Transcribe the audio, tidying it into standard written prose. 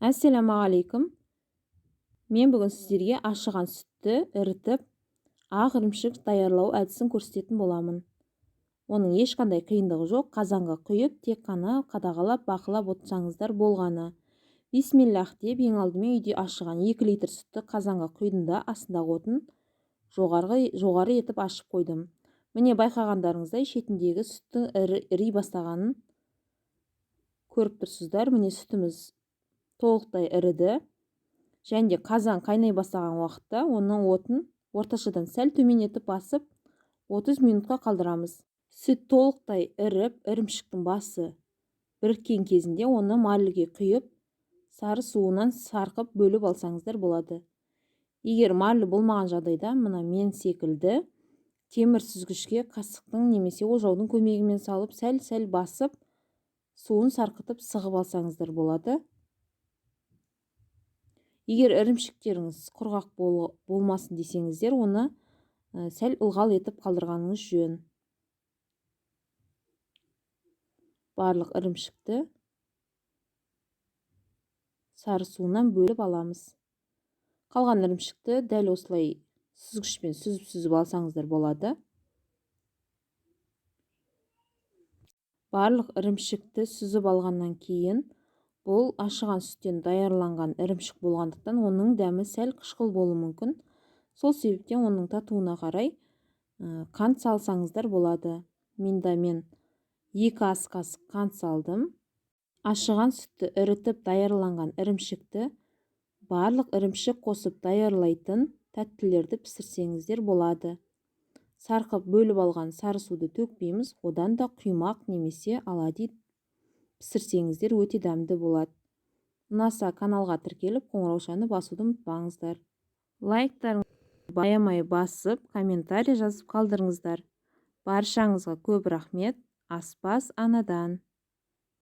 Ассалаумағалейкум. Мен бүгін сіздерге ашыған сүтті ірітіп, ақ ірімшік даярлау әдісін көрсететін боламын. Оның ешқандай қиындығы жоқ. Қазанға құйып, тек қана қадағалап, бақылап отырсаңыздар болғаны. Бисмиллах деп, ең алдымен үйде ашыған 2 литр сүтті қазанға құйдым да, астындағы отын жоғары етіп ашып қойдым. Міне байқағандарыңыздай шетіндегі сүттің іри бастағанын көріп тұрсыздар. Міне сүтіміз толықтай іріді. Және де қазан қайнай бастаған уақытта оның отын орташадан сәл төмен етіп басып 30 минутқа қалдырамыз. Сүт толықтай іріп, ірімшіктің басы біріккен кезінде оны марльге құйып, сары суынан сарқып бөліп алсаңыздар болады. Егер марль болмаған жағдайда, мына мен секілді темір сүзгішке қасықтың немесе ожаудың көмегімен салып, сәл басып, суын сарқытып сығып алсаңыздар болады. Егер ірімшіктеріңіз құрғақ болмасын десеңіздер, оны сәл ылғал етіп қалдырғаныңыз жөн. Барлық ірімшікті сары суынан бөліп аламыз. Қалған ірімшікті дәл осылай сүзгішпен сүзіп алсаңыздар болады. Барлық ірімшікті сүзіп алғаннан кейін, бұл ашыған сүттен даярланған ірімшік болғандықтан оның дәмі сәл қышқыл болуы мүмкін. Сол себептен оның татуына қарай қант салсаңыздар болады. Мен 2 ас қасық қант салдым. Ашыған сүтті ірітіп даярланған ірімшікті барлық ірімшік қосып даярлайтын тәттілерді пісірсеңіздер болады. Сарқып бөліп алған сары суды төкпейміз, одан да құймақ немесе оладьи пісірсеңіздер өте дәмді болады. Ұнаса каналға тіркеліп, қоңыраушаны басуды ұмытпаңыздар. Лайктарыңызды баямай басып, комментарий жазып қалдырыңыздар. Баршаңызға көп рахмет. Аспаз анадан.